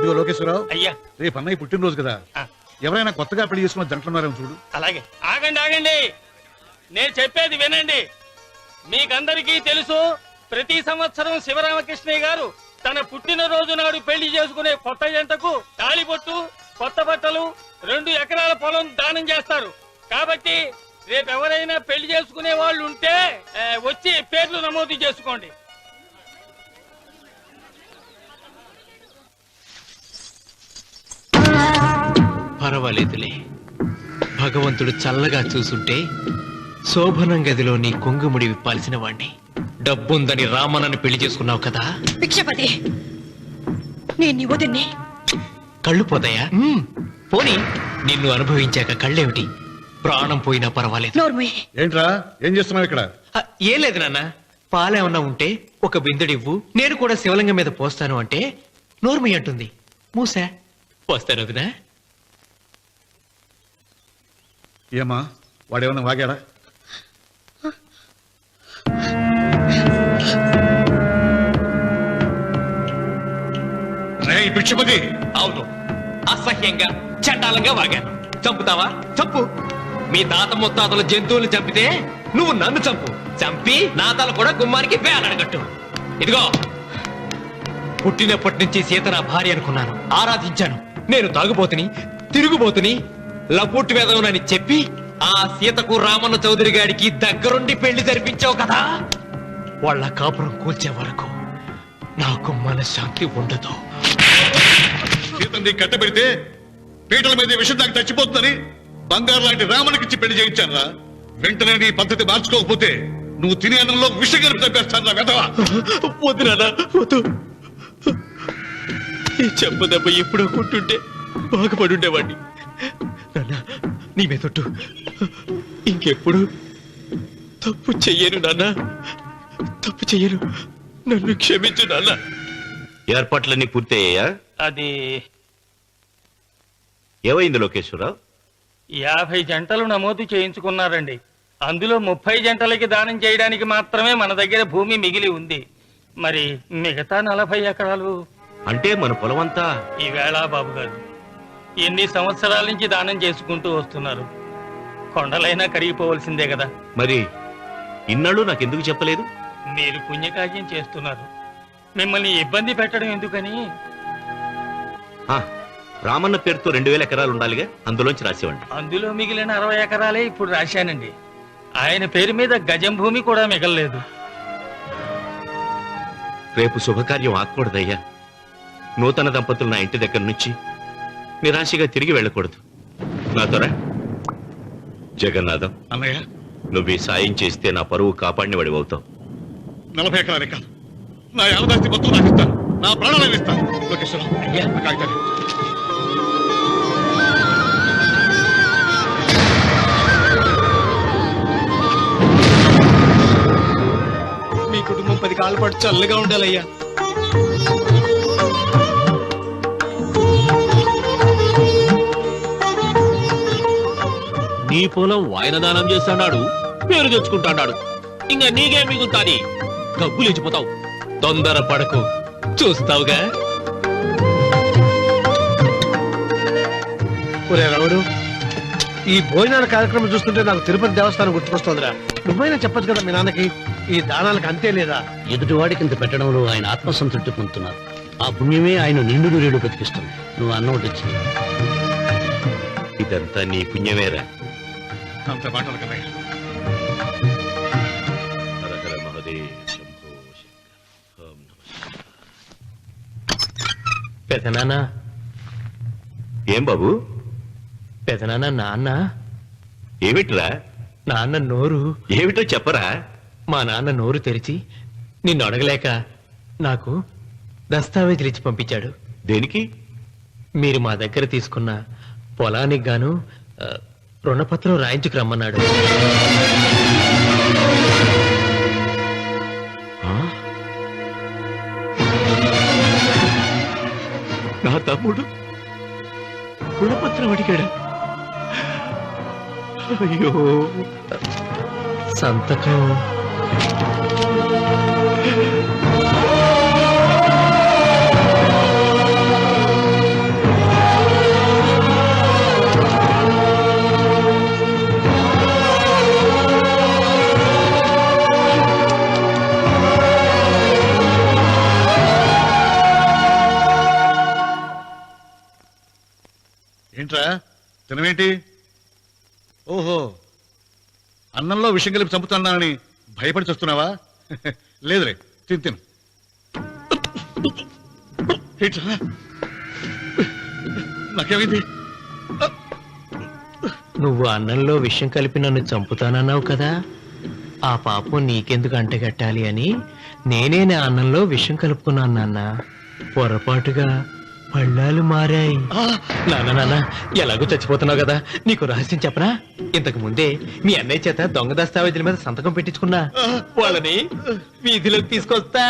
ఇదిగో లోకేశ్వరరావు, అయ్యా రేపు అన్నయ్య పుట్టినరోజు కదా, ఎవరైనా కొత్తగా పెళ్లి చేసుకున్న జంటలున్నారేమో చూడు. అలాగే. ఆగండి ఆగండి, నేను చెప్పేది వినండి. మీకందరికీ తెలుసు, ప్రతి సంవత్సరం శివరామకృష్ణయ్య గారు తన పుట్టినరోజు నాడు పెళ్లి చేసుకునే కొత్త జంటకు తాళిబొట్టు, కొత్త బట్టలు, 2 ఎకరాల పొలం దానం చేస్తారు. కాబట్టి రేపు ఎవరైనా పెళ్లి చేసుకునే వాళ్ళు ఉంటే వచ్చి పేర్లు నమోదు చేసుకోండి. పర్వాలేదులే, భగవంతుడు చల్లగా చూసుంటే శోభనం గదిలో నీ కొంగుముడి విప్పాల్సిన వాణ్ణి. డబ్బుందని రామన్నని పెళ్లి చేసుకున్నావు కదా. భిక్షపతి, నేను నీ వదిన్ని. కళ్ళు పోతాయా? పోనీ, నిన్ను అనుభవించాక కళ్ళేమిటి? ప్రాణం పోయినా పర్వాలేదు. ఏంట్రా, ఏం చేస్తున్నావు ఇక్కడ? ఏం లేదు నాన్న, పాలేమన్నా ఉంటే ఒక బిందుడివ్వు, నేను కూడా శివలింగం మీద పోస్తాను అంటే నోర్మి అంటుంది. మూసా పోస్తాను వదినా. ఏమా, వాడేమన్నా వాగాడా? భిక్షపతి, అవును, అసహ్యంగా చండాలంగా వాగాను. చంపుతావా? చంపు. మీ తాత ముత్తాతలు జంతువులు చంపితే నువ్వు నన్ను చంపు. చంపి నా తల కూడా గుమ్మానికి వేలాడగట్టు. ఇదిగో, పుట్టినప్పటి నుంచి సీత నా భార్య అనుకున్నాను, ఆరాధించాను. నేను తాగుబోతుని, తిరుగుబోతుని, లపుట్టు వేదవునని చెప్పి ఆ సీతకు రామన్న చౌదరి గారికి దగ్గరుండి పెళ్లి జరిపించావు కదా. వాళ్ళ కాపురం కూల్చే వరకు నాకు మనశ్శాంతి ఉండదు. సీతని కట్టబెడితే పీటల మీద విషయం నాకు చచ్చిపోతుందని బంగారు లాంటి రామునికిచ్చి పెళ్లి చేయించారా? వెంటనే నీ పద్ధతి మార్చుకోకపోతే నువ్వు తినే అన్నంలో విషం కలిపి తప్పేస్తాను వెధవా. వద్దు నాన్న, వద్దు. ఈ చెప్పు దెబ్బ ఎప్పుడో కొట్టుంటే బాగుపడి ఉండేవాడిని. నాన్న, నీ మీదొట్టు, ఇంకెప్పుడు తప్పు చెయ్యను నాన్న, తప్పు చెయ్యను. నన్ను క్షమించు నాన్న. ఏర్పాట్లన్నీ పూర్తయ్యాయా? అది ఏమైంది లోకేశ్వరరావు? 50 జంటలు నమోదు చేయించుకున్నారండి. అందులో 30 జంటలకి దానం చేయడానికి మాత్రమే మన దగ్గర భూమి మిగిలి ఉంది. మరి మిగతా 40 ఎకరాలు అంటే మన పొలమంతా ఈవేళ బాబు గారు ఎన్ని సంవత్సరాల నుంచి దానం చేసుకుంటూ వస్తున్నారు. కొండలైనా కరిగిపోవలసిందే కదా. మరి ఇన్నాళ్ళు నాకెందుకు చెప్పలేదు? మీరు పుణ్యకార్యం చేస్తున్నారు, మిమ్మల్ని ఇబ్బంది పెట్టడం ఎందుకని. రామన్న పేరుతో 2000 ఎకరాలు ఉండాలిగా, అందులోంచి రాసేవండి. అందులో మిగిలిన 60 ఎకరాలే ఇప్పుడు రాశానండి. ఆయన పేరు మీద గజం భూమి కూడా మిగలలేదు. రేపు శుభకార్యం ఆకూడదయ్యా. నూతన దంపతులు నా ఇంటి దగ్గర నుంచి నిరాశగా తిరిగి వెళ్ళకూడదు. నాతోరా జగన్నాథం. అన్నయ్య, నువ్వు ఈ సాయం చేస్తే నా పరువు కాపాడిన వాడివవుతావు. 40 ఎకరాలే కాదు, నా యావదాస్తి మొత్తం నాకు ఇస్తాను, నా ప్రాణాలను ఇస్తాను. లోకేశ్వరరావు, అయ్యా, కాగితాలు. మీ కుటుంబం 10 కాళ్ళ పాటు చల్లగా ఉండాలయ్యా. నీ పొలం వాయన దానం చేస్తాడు, పేరు తెచ్చుకుంటాడు. ఇంకా నీకే మిగులుతాది, గబ్బు లేచిపోతావు. తొందర పడకు, చూస్తావుగా. ఒరే రావుడు, ఈ భోజనాల కార్యక్రమం చూస్తుంటే నాకు తిరుపతి దేవస్థానం గుర్తుకొస్తోందిరా. నువ్వైనా చెప్పచ్చు కదా మీ నాన్నకి, ఈ దానాలకు అంతే లేదా? ఎదుటివాడికి ఇంత పెట్టడంలో ఆయన ఆత్మసంతృప్తి పొందుతున్నారు. ఆ పుణ్యమే ఆయన నిండు నూరేడు బతికిస్తుంది. నువ్వు అన్నం వడ్డించింది ఇదంతా నీ పుణ్యమేరా. అంత మాటలు కదయ్య. హర హర మహదేవ్ శంభో శంకర. ఓం నమః. పెదనాన్న, ఏం బాబు? పెదనాన్న, నాన్న. ఏమిట్రా? నాన్న నోరు. ఏమిటో చెప్పరా? మా నాన్న నోరు తెరిచి నిన్ను అడగలేక నాకు దస్తావేజీలు ఇచ్చి పంపించాడు. దేనికి? మీరు మా దగ్గర తీసుకున్న పొలానికి గాను రుణపత్రం రాయించుకు రమ్మన్నాడు. నా తమ్ముడు రుణపత్రం అడిగాడా? అయ్యో, సంతకం ఏంట్రా తినవేంటి? ఓహో, అన్నంలో విషం కలిపి చంపుతున్నానని భయపడి చస్తున్నావా? లేదురే, తిను. ఏంట్రా నాకేమైంది? నువ్వు అన్నంలో విషం కలిపి నన్ను చంపుతానన్నావు కదా, ఆ పాపం నీకెందుకు అంటగట్టాలి అని నేనే నా అన్నంలో విషం కలుపుకున్నాను నాన్న. పొరపాటుగా పళ్ళాలు మారాయి. నాన్న ఎలాగో చచ్చిపోతున్నావు కదా, నీకు రహస్యం చెప్పనా? ఇంతకు ముందే మీ అన్నయ్య చేత దొంగ దస్తావేజీల మీద సంతకం పెట్టించుకున్నా. వాళ్ళని వీధిలోకి తీసుకొస్తా.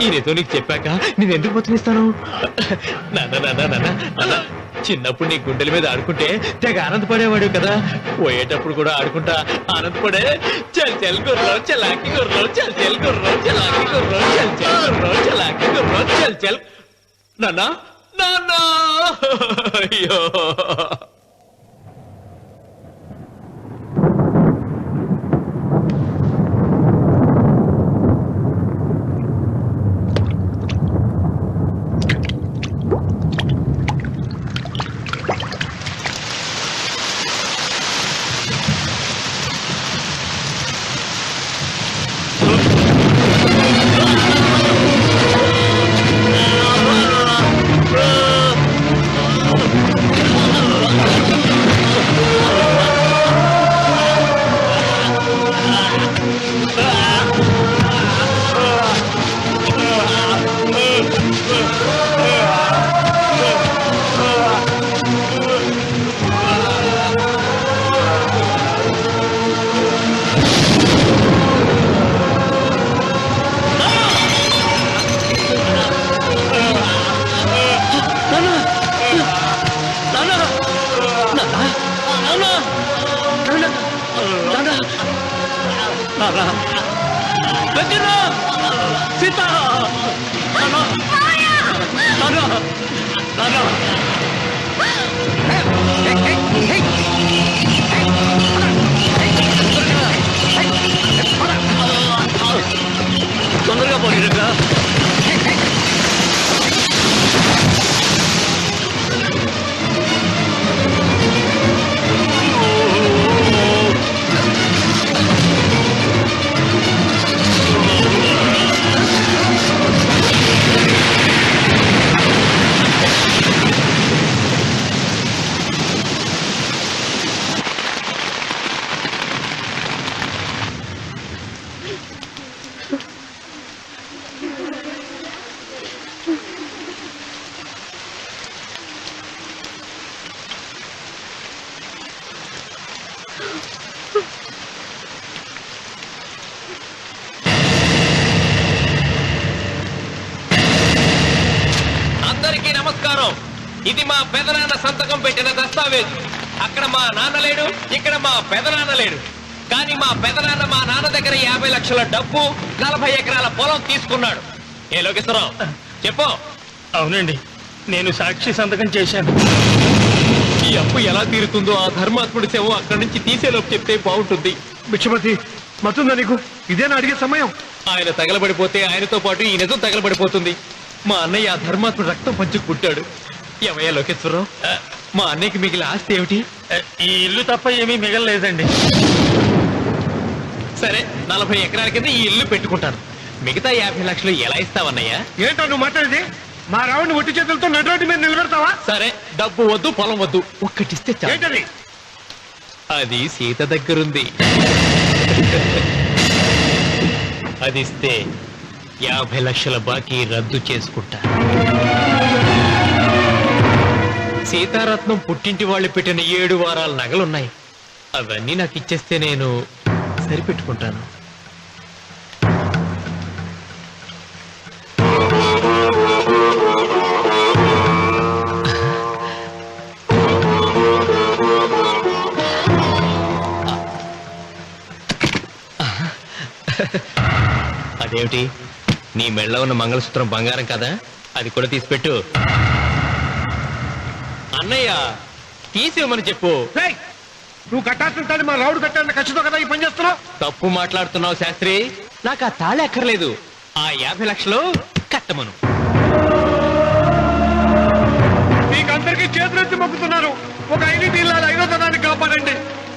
ఈ రేతో నీకు చెప్పాక నేను ఎందుకు బతుకిస్తాను? నాన్న చిన్నప్పుడు నీ గుండెల మీద ఆడుకుంటే తెగ ఆనందపడేవాడు కదా, పోయేటప్పుడు కూడా ఆడుకుంటా ఆనందపడే. చల్ చల్ గుర్రం చలాకి గుర్రం, చల్ చల్ గుర్రం చలాకి గుర్రం, చల్ చల్ గుర్రం చలాకి గుర్రం, చల్ చల్. నాన్న అయ్యో తొందరగా పోయిరా. అందరికీ నమస్కారం. ఇది మా పెదనాన్న సంతకం పెట్టిన దస్తావేజు. అక్కడ మా నాన్న లేడు, ఇక్కడ మా పెదనాన్న లేడు. కానీ మా పెదనాన్న మా నాన్న దగ్గర 50 లక్షల డబ్బు, 40 ఎకరాల పొలం తీసుకున్నాడు. ఏ లోకేశ్వరరావు చెప్పు. అవునండి, నేను సాక్షి సంతకం చేశాను. ఈ అప్పు ఎలా తీరుతుందో ఆ ధర్మాత్ముడి శవం అక్కడి నుంచి తీసేలోపు చెప్తే బాగుంటుంది. బిక్షపతి మతుందా నీకు? ఇదేనా అడిగే సమయం? ఆయన తగలబడిపోతే ఆయనతో పాటు ఈ నిజం తగలబడిపోతుంది. మా అన్నయ్య ఆ ధర్మాత్ముడు రక్తం పంచుకు పుట్టాడు. ఏమయ్యా లోకేశ్వరరావు, మా అన్నయ్యకి మిగిలిన ఆస్తి ఏమిటి? ఈ ఇల్లు తప్ప ఏమీ మిగలలేదండి. సరే, 40 ఎకరాల కింద ఈ ఇల్లు పెట్టుకుంటాను. మిగతా 50 లక్షలు ఎలా ఇస్తావన్నయ్యా? ఏంటో నువ్వు మాట్లాడేది? మా రావుని ఒట్టి చేతులతో నడి రోడ్డు మీద నిలబెడతావా? సరే, డబ్బు వద్దు, పొలం వద్దు, ఒక్కటిస్తే చాలు. ఏంటది? అది సీత దగ్గరుంది. అది ఇస్తే 50 లక్షల బాకీ రద్దు చేసుకుంటా. సీతారత్నం పుట్టింటి వాళ్ళు పెట్టిన 7 వారాల నగలున్నాయి. అవన్నీ నాకు ఇచ్చేస్తే నేను సరిపెట్టుకుంటాను. అదేమిటి, నీ మెళ్ళ ఉన్న మంగళసూత్రం బంగారం కదా, అది కూడా తీసిపెట్టు. అన్నయ్య తీసేమని చెప్పు. రేయ్, నువ్వు కట్టాల్సిన మా రావుడు కట్టాలని ఖచ్చితంగా కదా ఈ పని చేస్తున్నావు. తప్పు మాట్లాడుతున్నావు శాస్త్రి. నాకు ఆ తాళి అక్కర్లేదు, ఆ 50 లక్షలు కట్టమను. మీకందరికీ చేతులెత్తి మొక్కుతున్నారు. ఒక ఐదు ఇళ్ళ ఐదోతనాన్ని కాపాడండి.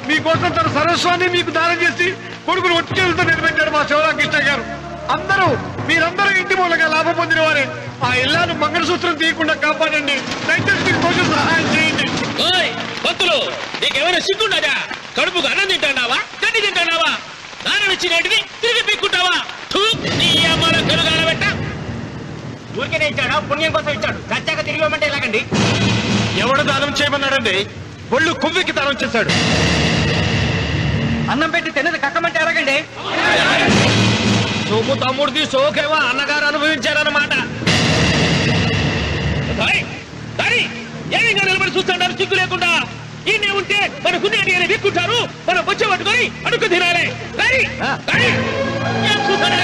మీకోసం తన సర్వస్వాన్ని మీకు దానం చేసి కొడుకును ఒట్టి చేతులతో నిలబెట్టారు మా శివరామకృష్ణ గారు. మీరందరూ ఇంటి మూలంగా లాభం పొందిన వారే. ఆ ఇల్లాను మంగళసూత్రం తీయకుండా కాపాడండి. దయచేసి మీకు కొంచెం సహాయం చేయండి. భక్తులు, నీకేమైనా సిగ్గుండదా? కడుపుకు అన్నం తింటాడావా, గడ్డి తింటాడావా? దానం ఇచ్చినట్టుని తిరిగి పీక్కుంటావా? నీ అమ్మాల కలుగాల పెట్ట. ఊరికే ఇచ్చాడా? పుణ్యం కోసం ఇచ్చాడు. సత్యాక తిరిగి ఇవ్వమంటే ఎలాగండి? ఎవడు దానం చేయమన్నాడండి? ఒళ్ళు కొవ్వెక్కి దానం చేశాడు. అన్నం పెట్టి తిన్నది కక్కమంటే ఎలాగండి? సొమ్ము తమ్ముడిది సోకేవా అన్నగారు అనుభవించారన్నమాట. ఏమిగా నిలబడి చూస్తాడారు సిగ్గు లేకుండా? ఈయనే ఉంటే మన గుండె అని విక్కుంటారు. మనం వచ్చే పట్టుకొని అడుగు తినాలి. ఏం చూస్తాడే?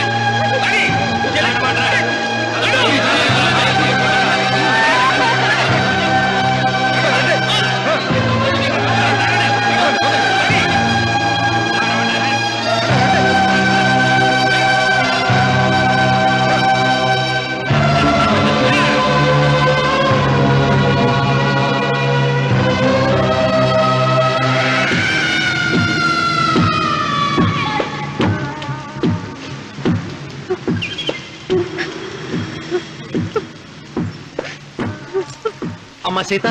అమ్మ సీత,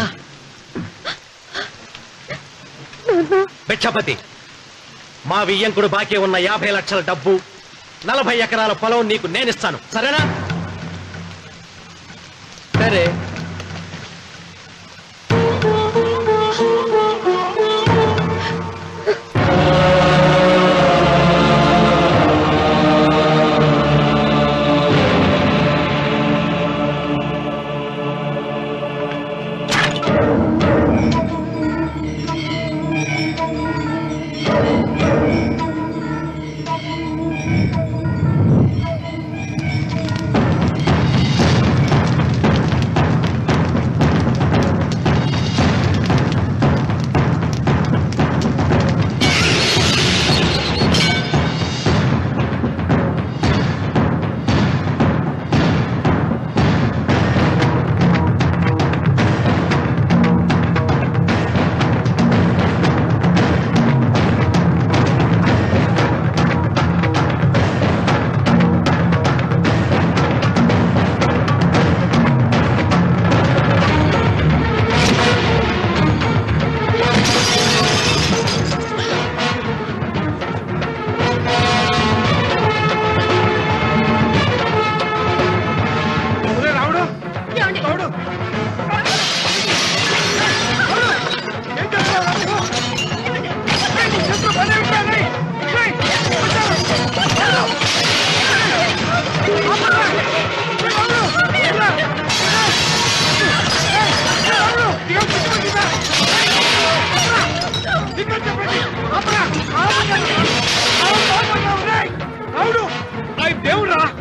భిక్షపతి, మా వియ్యంకుడు బాకీ ఉన్న 50 లక్షల డబ్బు, 40 ఎకరాల పొలం నీకు నేనిస్తాను, సరేనా? సరే.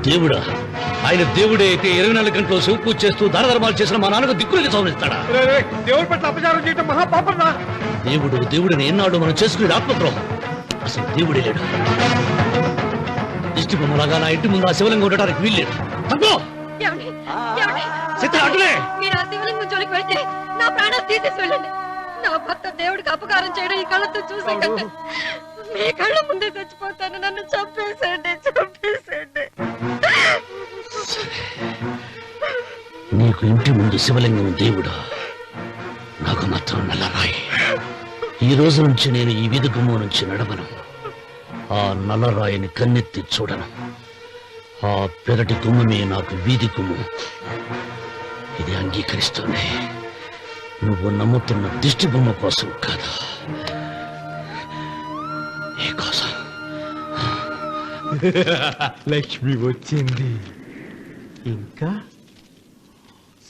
దేవుడా? ఆయన దేవుడే అయితే 24 గంటలు శివ పూజ చేస్తూ దానధర్మాలు చేసిన మా నాన్నకు దిక్కులకి సౌనిస్తాడా? దేవుడి పట్ల అపచారం చేయటం మహాపాపం రా. దేవుడిని ఎన్నాడు మనం చేసుకునే ఆత్మద్రోహం. అసలు దేవుడే లేడు. దిష్టి బొమ్మలాగా నా ఇంటి ముందు ఆ శివలింగం ఉండటానికి వీల్లేదు. ఏమండి? ఏమండి? చిత్ర అటులే. మీరు ఆ శివలింగం జోలికి వెళ్తే నా ప్రాణాలు తీసేసి వెళ్ళండి. నా భర్త దేవుడికి అపకారం చేయడం ఈ కళ్ళతో చూసే కంటే మీ కళ్ళ ముందే చచ్చిపోతాను. నన్ను చంపేసేయండి, చంపేసేయండి. నీకు ఇంటి ముందు శివలింగం దేవుడా, నాకు మాత్రం నల్లరాయి. ఈ రోజు నుంచి నేను ఈ వీధి గుమ్మం నుంచి నడవను. ఆ నల్లరాయిని కన్నెత్తి చూడను. ఆ పెరటి గుమ్మమే నాకు వీధి గుమ్మం. ఇది అంగీకరిస్తుంది. నువ్వు నమ్ముతున్న దిష్టి బొమ్మ కోసం కాదా, నీ కోసం. లక్ష్మి వచ్చింది. ఇంకా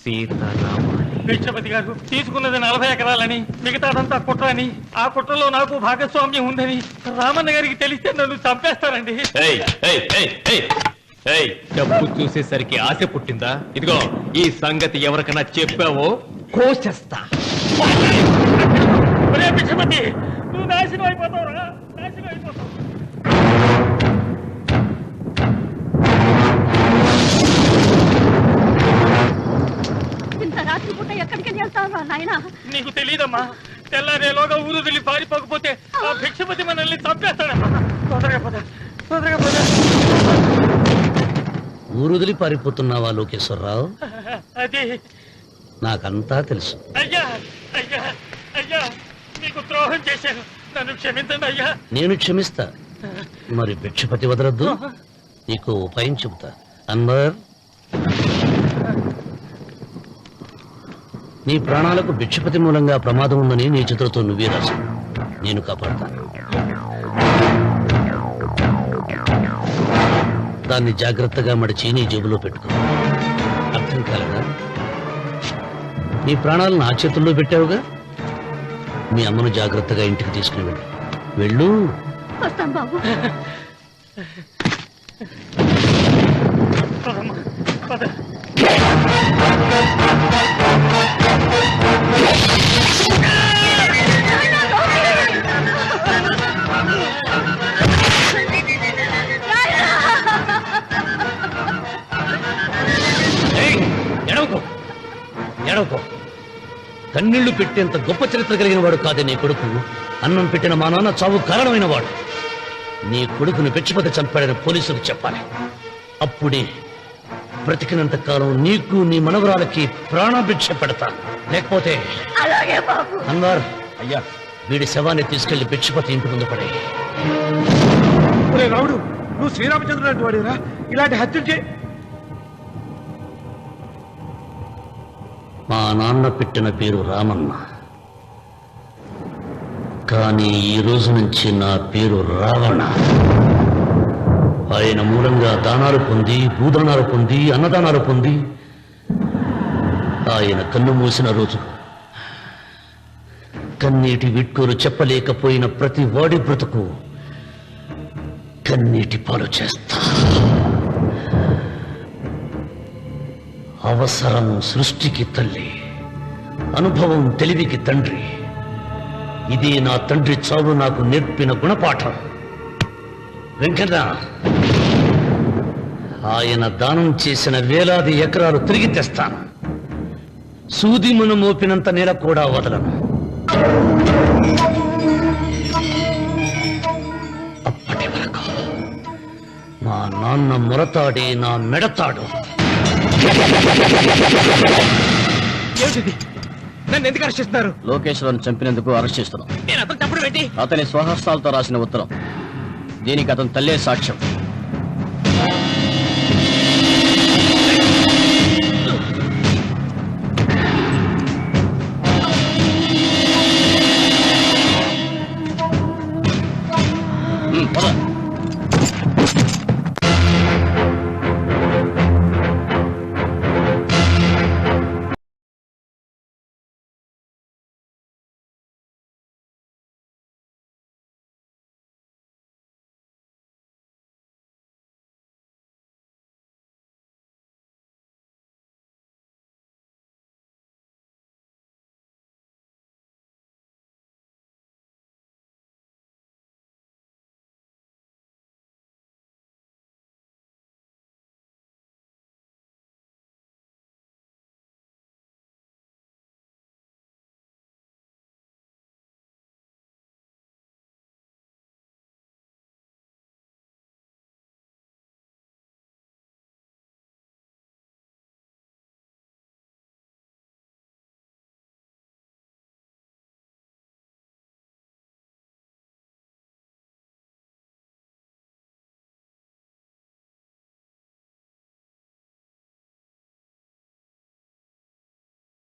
సీతారామాలి. భిక్షపతి గారు తీసుకున్నది 40 ఎకరాలని, మిగతాదంతా కుట్ర అని, ఆ కుట్రలో నాకు భాగస్వామ్యం ఉందని రామన్న గారికి తెలిస్తే నన్ను చంపేస్తారండి. డబ్బు చూసేసరికి ఆశ పుట్టిందా? ఇదిగో ఈ సంగతి ఎవరికైనా చెప్పావో కోసేస్తా. ఒరే భిక్షపతి, నువ్వు నాశనం అయిపోతావురా, నాశనం అయిపోతావు. తెల్లారేలోగా ఊరు వదిలి పారిపోకపోతే ఆ భిక్షపతి మనల్ని చంపేస్తాడమ్మా. తొందరగా పద, తొందరగా పద. ఊరుదిలి పారిపోతున్నావా లోకేశ్వరరావు? అది నాకంతా తెలుసు. అయ్యా అయ్యా అయ్యా, మీకు ద్రోహం చేశాను, నన్ను క్షమించండి అయ్యా. నేను క్షమిస్తా, మరి భిక్షపతి వదలద్దు. నీకు ఉపాయం చెబుతా. అన్వర్, నీ ప్రాణాలకు భిక్షపతి మూలంగా ప్రమాదం ఉందని నీ చేతులతో నువ్వే రాసు. నేను కాపాడతాను. దాన్ని జాగ్రత్తగా మడిచి నీ జేబులో పెట్టుకో. అర్థం కాలేదా? నీ ప్రాణాలను నా చేతుల్లో పెట్టావుగా. మీ అమ్మను జాగ్రత్తగా ఇంటికి తీసుకుని వెళ్ళు. వెళ్ళు. వస్తాం బాబు. పదమ్మా, పద. ఎడవకో, ఎడవకో. కన్నీళ్లు పెట్టేంత గొప్ప చరిత్ర కలిగిన వాడు కాదే నీ కొడుకు. అన్నం పెట్టిన మా నాన్న చావు కారణమైన వాడు. నీ కొడుకుని భిక్షపతి చంపాడని పోలీసులకు చెప్పాలి. అప్పుడే బ్రతికినంత కాలం నీకు నీ మనవరాలకి ప్రాణభిక్ష పెడతాను. లేకపోతే అలాగే బాబు. అన్వర్, అయ్యా, వీడి శవాన్ని తీసుకెళ్లి భిక్షపతి ఇంటి ముందు పడే. రావుడు, నువ్వు శ్రీరామచంద్రుడు లాంటి వాడిరా, ఇలాంటి హత్యలు చే. మా నాన్న పెట్టిన పేరు రామన్న, కానీ ఈ రోజు నుంచి నా పేరు రావణ. ఆయన మూలంగా దానాలు పొంది, భూదానాలు పొంది, అన్నదానాలు పొంది ఆయన కన్ను మూసిన రోజు కన్నీటి విట్కూరు చెప్పలేకపోయిన ప్రతి వాడి బ్రతుకు కన్నీటి పాలు చేస్తా. అవసరం సృష్టికి తల్లి, అనుభవం తెలివికి తండ్రి. ఇదే నా తండ్రి చావు నాకు నేర్పిన గుణపాఠం. వెంకన్న, ఆయన దానం చేసిన వేలాది ఎకరాలు తిరిగి తెస్తాను. సూదిమును మోపినంత నేల కూడా వదలను. అప్పటి వరకు మా నాన్న మొరతాడే నా మెడతాడు. ఏమిటిది? నన్ను ఎందుకు అరెస్ట్ చేస్తున్నారు? లోకేశ్వరం చంపినందుకు అరెస్ట్ చేస్తున్నాం. నేను అతను తప్పుడు పెట్టి అతని స్వహస్తాలతో రాసిన ఉత్తరం. దీనికి అతని తల్లే సాక్ష్యం.